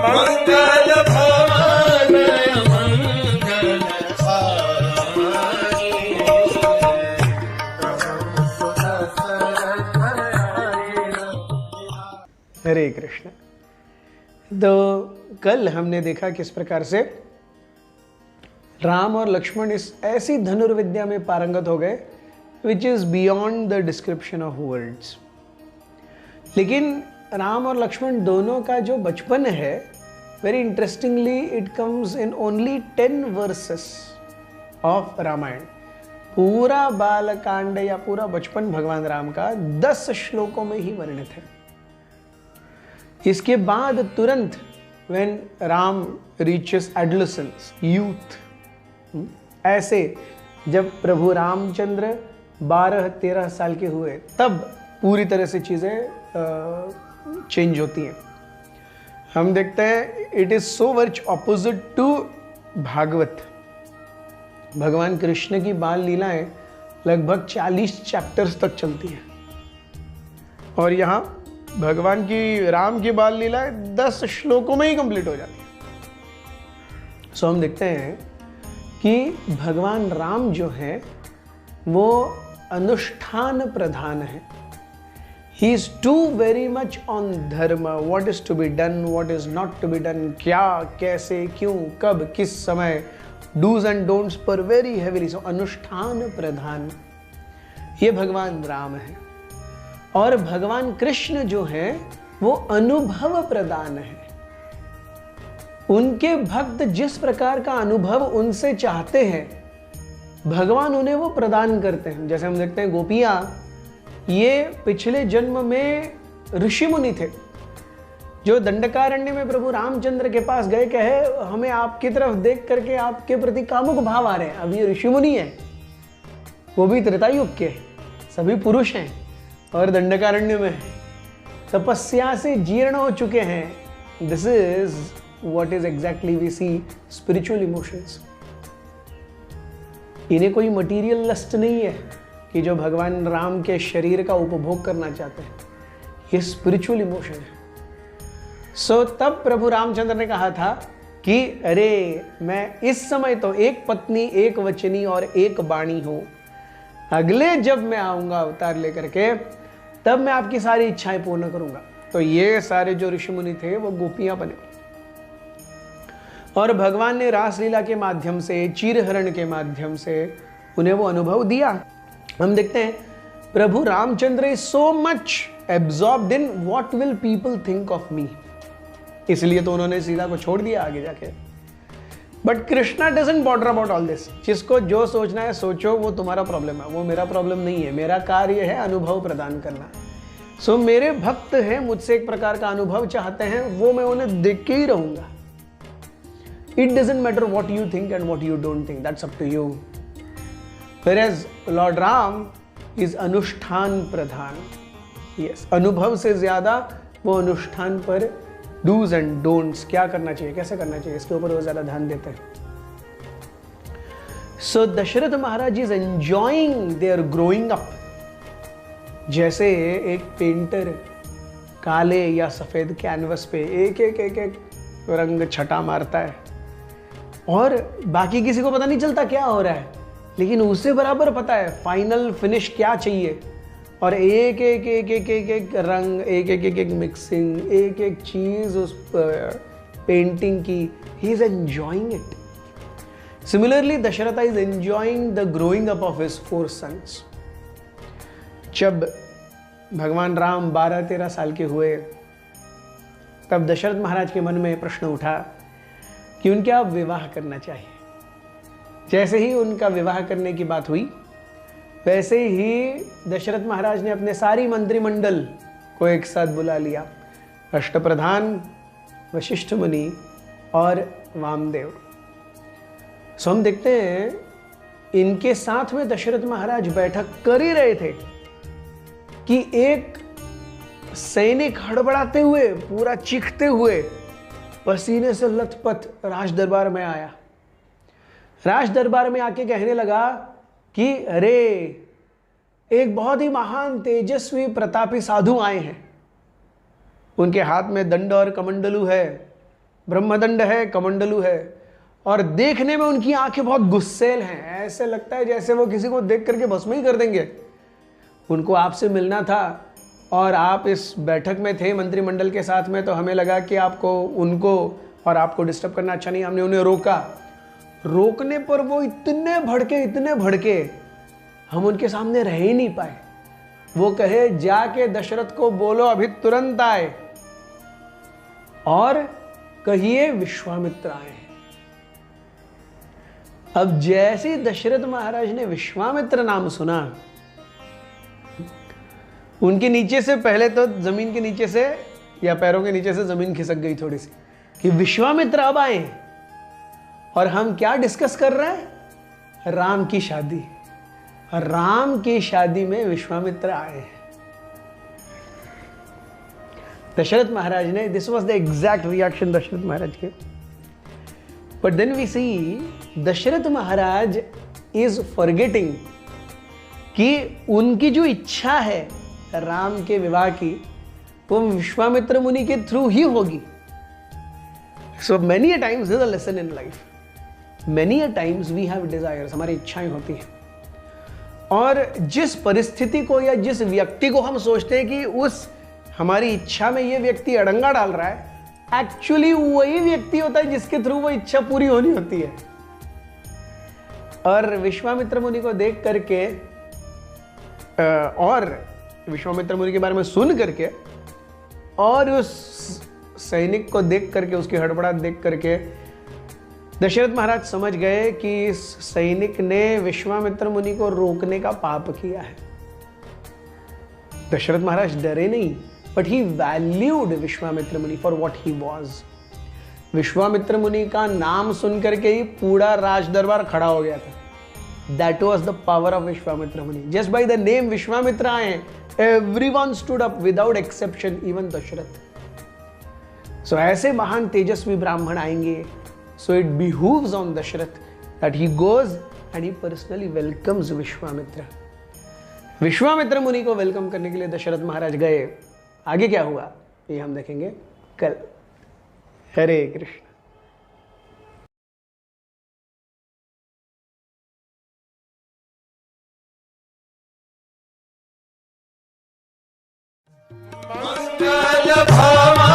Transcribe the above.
मंगल भवन हरे कृष्ण। तो कल हमने देखा किस प्रकार से राम और लक्ष्मण इस ऐसी धनुर्विद्या में पारंगत हो गए which is beyond the description of words. लेकिन राम और लक्ष्मण दोनों का जो बचपन है, very interestingly it comes in only 10 verses of Ramayan. पूरा बालकांड या पूरा बचपन भगवान राम का 10 श्लोकों में ही वर्णित है। इसके बाद तुरंत when Ram reaches adolescence, youth, ऐसे जब प्रभु रामचंद्र 12-13 साल के हुए तब पूरी तरह से चीजें चेंज होती हैं। हम देखते हैं it is so much opposite to Bhagwat. भगवान कृष्ण की बाल लीलाएं लगभग 40 चैप्टर्स तक चलती हैं और यहाँ भगवान की राम की बाल लीलाएं 10 श्लोकों में ही कंप्लीट हो जाती है। सो हम देखते हैं कि भगवान राम जो है वो अनुष्ठान प्रधान है। He is too very much on धर्म, what is to be done, what is not to be done, क्या, कैसे, क्यों, कब, किस समय, do's and don'ts पर very heavily। so अनुष्ठान प्रधान ये भगवान राम है। और भगवान कृष्ण जो है वो अनुभव प्रदान है। उनके भक्त जिस प्रकार का अनुभव उनसे चाहते हैं भगवान उन्हें वो प्रदान करते हैं। जैसे हम देखते हैं गोपियां ये पिछले जन्म में ऋषि मुनि थे जो दंडकारण्य में प्रभु रामचंद्र के पास गए, कहे हमें आपकी तरफ देख करके आपके प्रति कामुक भाव आ रहे हैं। अब ये ऋषि मुनि है, वो भी त्रेतायुग के, सभी पुरुष हैं और दंडकारण्य में तपस्या से जीर्ण हो चुके हैं। This is what is exactly we see spiritual emotions. इन्हें कोई मटीरियल लस्ट नहीं है कि जो भगवान राम के शरीर का उपभोग करना चाहते हैं, ये स्पिरिचुअल इमोशन है। सो तब प्रभु रामचंद्र ने कहा था कि अरे मैं इस समय तो एक पत्नी, एक वचनी और एक वाणी हूं, अगले जब मैं आऊंगा अवतार लेकर के तब मैं आपकी सारी इच्छाएं पूर्ण करूंगा। तो ये सारे जो ऋषि मुनि थे वो गोपियां बने और भगवान ने रासलीला के माध्यम से, चीरहरण के माध्यम से उन्हें वो अनुभव दिया। हम देखते हैं Prabhu Ramchandra is so much absorbed in what will people think of me, इसलिए तो उन्होंने सीता को छोड़ दिया आगे जाके। But Krishna doesn't bother about all this. जिसको जो सोचना है सोचो, वो तुम्हारा प्रॉब्लम है, वो मेरा प्रॉब्लम नहीं है। मेरा कार्य है अनुभव प्रदान करना। सो मेरे भक्त हैं, मुझसे एक प्रकार का अनुभव चाहते हैं, वो मैं उन्हें देख के ही रहूंगा। It doesn't matter what you think and what you don't think, that's up to you. Whereas Lord Ram is अनुष्ठान प्रधान। Yes, अनुभव से ज्यादा वो अनुष्ठान पर डूज एंड डोंट्स, क्या करना चाहिए, कैसे करना चाहिए, इसके ऊपर वो ज्यादा ध्यान देते हैं। So Dasharath Maharaj is enjoying their growing up. जैसे एक पेंटर काले या सफेद कैनवस पे एक एक एक एक रंग छटा मारता है और बाकी किसी को पता नहीं चलता क्या हो रहा है, लेकिन उसे बराबर पता है फाइनल फिनिश क्या चाहिए। और एक एक एक एक एक एक रंग, एक एक एक एक मिक्सिंग, एक एक चीज उस पेंटिंग की, he is enjoying it. Similarly Dasharath is enjoying the growing up of his 4 sons. जब भगवान राम 12-13 साल के हुए तब दशरथ महाराज के मन में प्रश्न उठा कि उनके अब विवाह करना चाहिए। जैसे ही उनका विवाह करने की बात हुई वैसे ही दशरथ महाराज ने अपने सारी मंत्रिमंडल को एक साथ बुला लिया, अष्टप्रधान, वशिष्ठ मुनि और वामदेव। सो हम देखते हैं इनके साथ में दशरथ महाराज बैठक कर ही रहे थे कि एक सैनिक हड़बड़ाते हुए, पूरा चीखते हुए, पसीने से लथपथ राज दरबार में आया। राज दरबार में आके कहने लगा कि अरे एक बहुत ही महान तेजस्वी प्रतापी साधु आए हैं, उनके हाथ में दंड और कमंडलू है ब्रह्मदंड है, कमंडलू है, और देखने में उनकी आंखें बहुत गुस्सेल हैं। ऐसे लगता है जैसे वो किसी को देख करके भस्म ही कर देंगे। उनको आपसे मिलना था और आप इस बैठक में थे मंत्रिमंडल के साथ में, तो हमें लगा कि आपको उनको और आपको डिस्टर्ब करना अच्छा नहीं। हमने उन्हें रोका। रोकने पर वो इतने भड़के हम उनके सामने रह ही नहीं पाए। वो कहे, जाके दशरथ को बोलो अभी तुरंत आए और कहिए विश्वामित्र आए हैं। अब जैसे दशरथ महाराज ने विश्वामित्र नाम सुना, उनके नीचे से पहले तो जमीन के नीचे से या पैरों के नीचे से जमीन खिसक गई थोड़ी सी कि विश्वामित्र अब आए हैं। और हम क्या डिस्कस कर रहे हैं? राम की शादी। राम की शादी में विश्वामित्र आए हैं। दशरथ महाराज ने, this was the exact reaction Dasharath Maharaj के। But then we see Dasharath Maharaj is forgetting कि उनकी जो इच्छा है राम के विवाह की, वो विश्वामित्र मुनि के थ्रू ही होगी। So many a times is a lesson in life. Many a times we have desires, हमारी इच्छाएं होती हैं, और जिस परिस्थिति को या जिस व्यक्ति को हम सोचते हैं कि उस हमारी इच्छा में ये व्यक्ति अड़ंगा डाल रहा है, एक्चुअली वही व्यक्ति होता है जिसके थ्रू वो इच्छा पूरी होनी होती है। और विश्वामित्र मुनि को देख करके और विश्वामित्र मुनि के बारे में सुन करके और उस सैनिक को देख करके, उसकी हड़बड़ाहट देख करके दशरथ महाराज समझ गए कि इस सैनिक ने विश्वामित्र मुनि को रोकने का पाप किया है। दशरथ महाराज डरे नहीं, बट ही वैल्यूड विश्वामित्र मुनि for what he was. Vishwamitra मुनि का नाम सुन करके ही पूरा राज दरबार खड़ा हो गया था। That was the power of Vishwamitra Muni. Just by the name Vishwamitra आए, everyone stood up without exception, even Dasharath. So ऐसे महान तेजस्वी ब्राह्मण आएंगे, so it behooves on Dashrath that he goes and he personally welcomes Vishwamitra. Vishwamitra मुनि को वेलकम करने के लिए दशरथ महाराज गए। आगे क्या हुआ ये हम देखेंगे कल। हरे कृष्ण। मंगल भवन